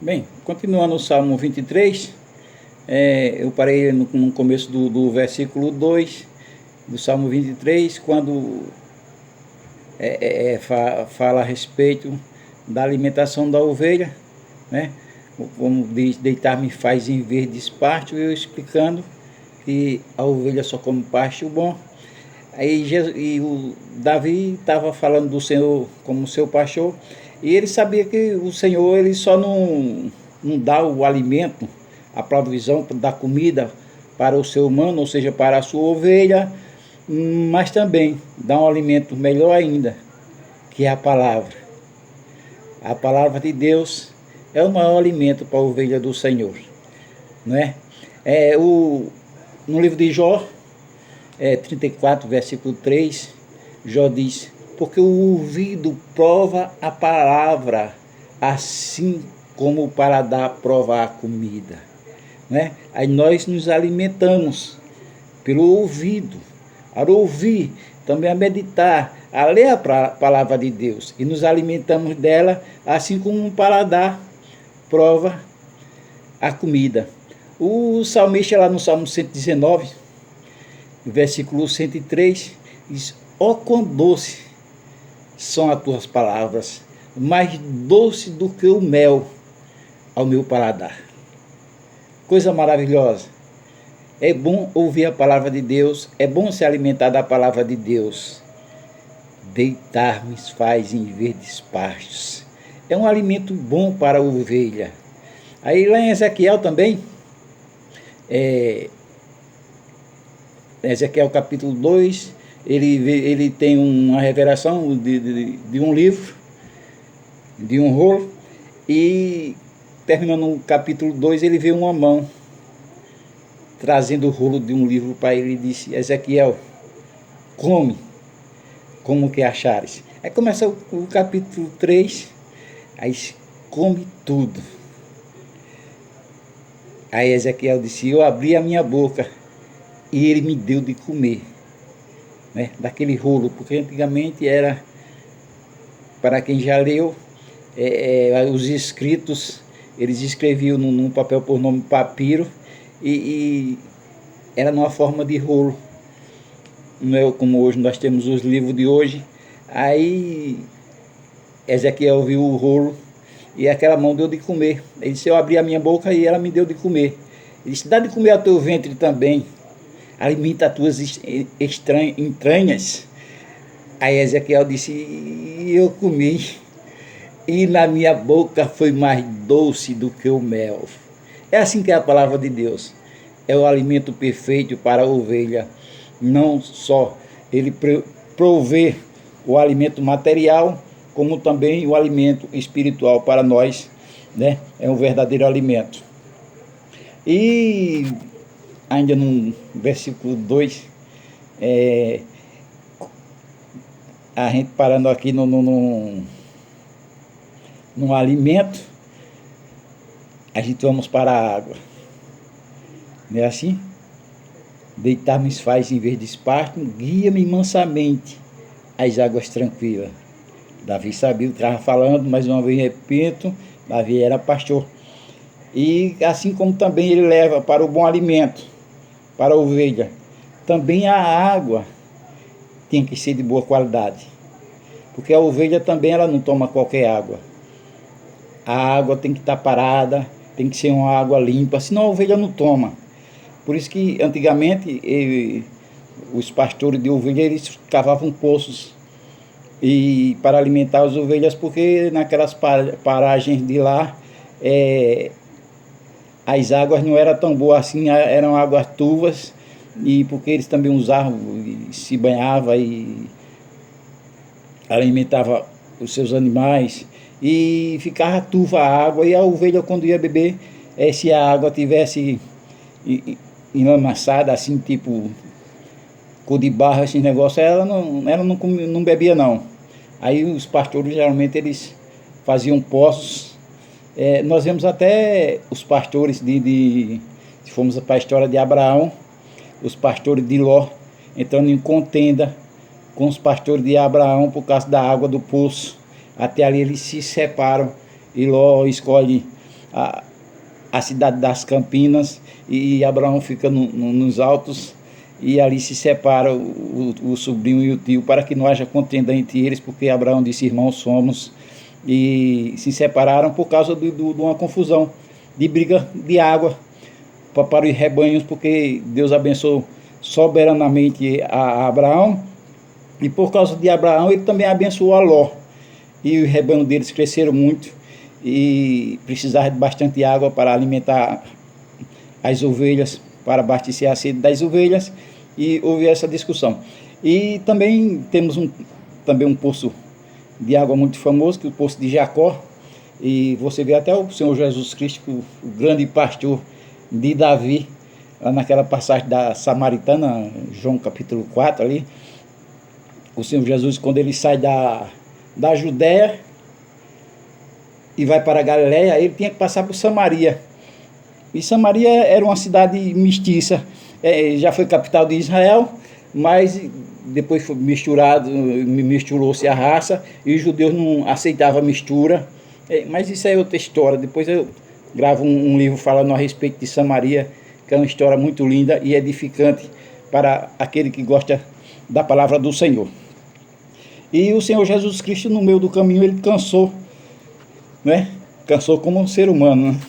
Bem, continuando o Salmo 23, eu parei no começo do versículo 2 do Salmo 23, quando fala a respeito da alimentação da ovelha, né? Como diz, deitar-me faz em verdes pastos, eu explicando que a ovelha só come pasto bom. Aí o Davi estava falando do Senhor como seu pastor, e ele sabia que o Senhor ele só não dá o alimento, a provisão da comida para o ser humano, ou seja, para a sua ovelha, mas também dá um alimento melhor ainda, que é a palavra. A palavra de Deus é o maior alimento para a ovelha do Senhor, não é? No livro de Jó, 34, versículo 3, Jó diz: porque o ouvido prova a palavra, assim como o paladar prova a comida, né? Aí nós nos alimentamos pelo ouvido, a ouvir, também a meditar, a ler a palavra de Deus, e nos alimentamos dela, assim como um paladar prova a comida. O salmista lá no Salmo 119, versículo 103, diz: ó quão doce são as tuas palavras, mais doce do que o mel ao meu paladar. Coisa maravilhosa. É bom ouvir a palavra de Deus, é bom se alimentar da palavra de Deus. Deitar-me faz em verdes pastos. É um alimento bom para a ovelha. Aí lá em Ezequiel também, Ezequiel capítulo 2, ele tem uma revelação de um livro, de um rolo, e terminando o capítulo 2, ele vê uma mão trazendo o rolo de um livro para ele e disse: Ezequiel, come, como que achares. Aí começa o capítulo 3, aí come tudo. Aí Ezequiel disse: eu abri a minha boca e ele me deu de comer, né, daquele rolo, porque antigamente era, para quem já leu, os escritos, eles escreviam num papel por nome papiro, e era numa forma de rolo, não é como hoje nós temos os livros de hoje. Aí Ezequiel viu o rolo e aquela mão deu de comer. Ele disse: eu abri a minha boca e ela me deu de comer. Ele disse: dá de comer ao teu ventre também, alimenta as tuas entranhas. Aí Ezequiel disse: e eu comi, e na minha boca foi mais doce do que o mel. É assim que é a palavra de Deus. É o alimento perfeito para a ovelha. Não só ele prover o alimento material, como também o alimento espiritual para nós, né? É um verdadeiro alimento. E ainda no versículo 2, a gente parando aqui no alimento, a gente vamos para a água. Não é assim? Deitar-me faz em verdes pastos, guia-me mansamente às águas tranquilas. Davi sabia o que estava falando, mais uma vez repito, Davi era pastor. E assim como também ele leva para o bom alimento, para a ovelha, também a água tem que ser de boa qualidade. Porque a ovelha também ela não toma qualquer água. A água tem que estar parada, tem que ser uma água limpa, senão a ovelha não toma. Por isso que antigamente os pastores de ovelha, eles cavavam poços para alimentar as ovelhas, porque naquelas paragens de lá as águas não eram tão boas assim, eram águas turvas, e porque eles também usavam, se banhavam e alimentavam os seus animais, e ficava turva a água, e a ovelha, quando ia beber, se a água tivesse enlamaçada, assim, tipo cor de barro, esse negócio, ela não bebia não. Aí os pastores, geralmente, eles faziam poços. Nós vemos até os pastores se formos para a história de Abraão, os pastores de Ló entrando em contenda com os pastores de Abraão por causa da água do poço. Até ali eles se separam e Ló escolhe a, a cidade das Campinas, e Abraão fica nos altos, e ali se separa o sobrinho e o tio, para que não haja contenda entre eles, porque Abraão disse: irmãos somos, e se separaram por causa de uma confusão, de briga de água para os rebanhos, porque Deus abençoou soberanamente a Abraão, e por causa de Abraão ele também abençoou a Ló, e os rebanhos deles cresceram muito e precisavam de bastante água para alimentar as ovelhas, para abastecer a sede das ovelhas, e houve essa discussão. E também temos também um poço de água muito famoso, que é o Poço de Jacó, e você vê até o Senhor Jesus Cristo, o grande pastor de Davi, lá naquela passagem da Samaritana, João capítulo 4 ali, o Senhor Jesus, quando ele sai da Judéia e vai para a Galileia, ele tinha que passar por Samaria. E Samaria era uma cidade mestiça, já foi capital de Israel, mas depois foi misturou-se a raça, e os judeus não aceitavam a mistura, mas isso é outra história. Depois eu gravo um livro falando a respeito de Samaria, que é uma história muito linda e edificante para aquele que gosta da palavra do Senhor. E o Senhor Jesus Cristo, no meio do caminho, ele cansou, né? Cansou como um ser humano, né?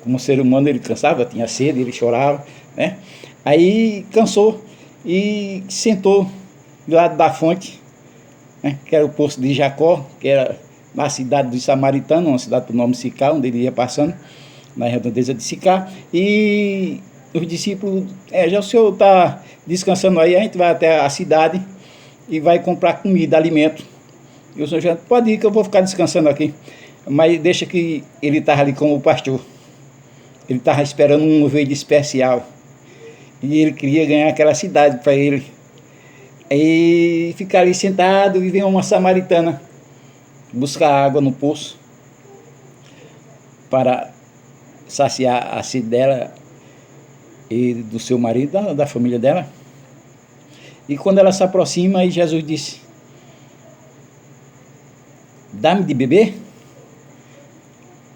Como ser humano ele cansava, tinha sede, ele chorava, né? Aí cansou e sentou do lado da fonte, né? Que era o Poço de Jacó, que era na cidade dos Samaritanos, uma cidade do nome Sicá, onde ele ia passando, na redondeza de Sicá. E os discípulos, já o senhor está descansando aí, a gente vai até a cidade e vai comprar comida, alimento. E o senhor já pode ir que eu vou ficar descansando aqui. Mas deixa que ele estava ali como pastor. Ele estava esperando um ovelha especial. E ele queria ganhar aquela cidade para ele. E ficar ali sentado, e vem uma samaritana buscar água no poço para saciar a sede dela e do seu marido, da família dela. E quando ela se aproxima, aí Jesus disse: dá-me de beber?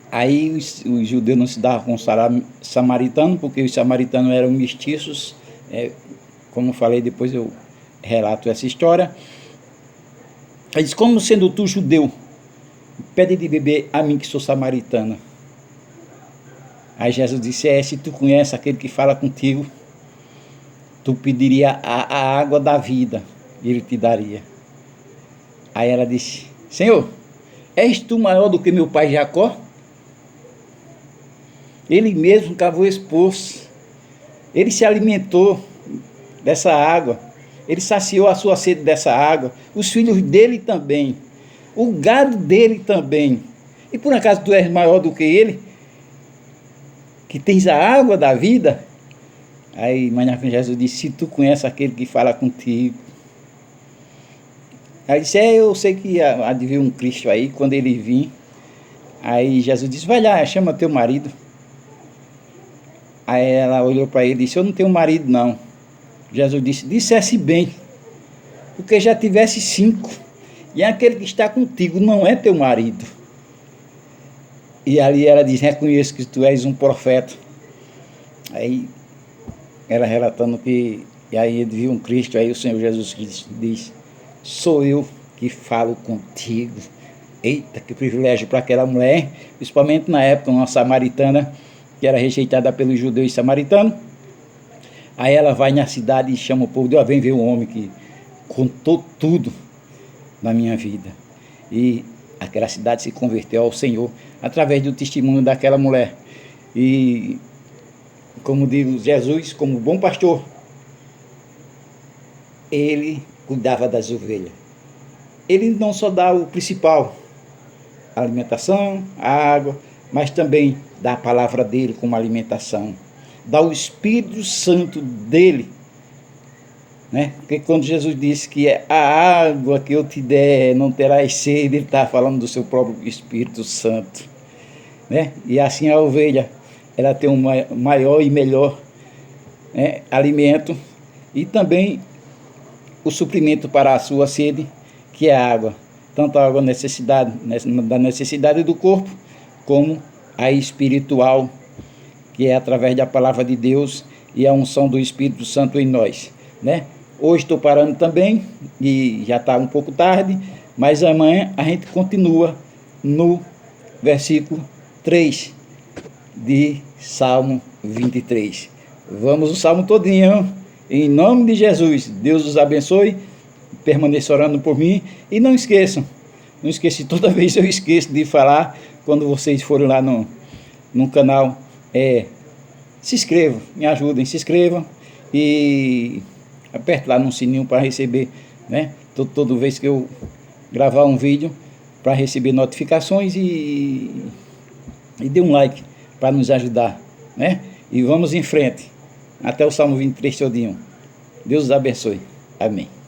Aí os judeus não se davam com o samaritano, porque os samaritanos eram mestiços, como falei, depois eu relato essa história. Ele disse: como sendo tu judeu, pede de beber a mim que sou samaritana. Aí Jesus disse: se tu conhece aquele que fala contigo, tu pediria a água da vida, e ele te daria. Aí ela disse: Senhor, és tu maior do que meu pai Jacó? Ele mesmo cavou esse poço, ele se alimentou dessa água, ele saciou a sua sede dessa água, os filhos dele também, o gado dele também. E por acaso tu és maior do que ele, que tens a água da vida? Aí Jesus disse: se tu conheces aquele que fala contigo. Aí disse: eu sei que há de vir um Cristo aí, quando ele vir. Aí Jesus disse: vai lá, chama teu marido. Aí ela olhou para ele e disse: eu não tenho marido não. Jesus disse: dissesse bem, porque já tivesse 5, e aquele que está contigo não é teu marido. E ali ela diz: reconheço que tu és um profeta. Aí ela relatando que, e aí ele viu um Cristo, aí o Senhor Jesus Cristo diz: sou eu que falo contigo. Eita, que privilégio para aquela mulher, principalmente na época, uma samaritana, que era rejeitada pelos judeus samaritanos. Aí ela vai na cidade e chama o povo: vem ver um homem que contou tudo na minha vida. E aquela cidade se converteu ao Senhor através do testemunho daquela mulher. E como diz Jesus, como bom pastor, ele cuidava das ovelhas. Ele não só dá o principal, a alimentação, a água, mas também dá a palavra dele como alimentação. Dá o Espírito Santo dele, né? Porque quando Jesus disse que a água que eu te der não terás sede, ele está falando do seu próprio Espírito Santo, né? E assim a ovelha, ela tem um maior e melhor, né, alimento, e também o suprimento para a sua sede, que é a água. Tanto a água da necessidade do corpo, como a espiritual, que é através da palavra de Deus e a unção do Espírito Santo em nós, né? Hoje estou parando também, e já está um pouco tarde, mas amanhã a gente continua no versículo 3 de Salmo 23. Vamos o Salmo todinho, em nome de Jesus. Deus os abençoe, permaneça orando por mim, e não esqueçam, toda vez eu esqueço de falar, quando vocês forem lá no canal, se inscrevam, me ajudem, se inscrevam e aperte lá no sininho para receber, né, toda vez que eu gravar um vídeo, para receber notificações, e dê um like para nos ajudar, né? E vamos em frente até o Salmo 23 todinho. Deus os abençoe. Amém.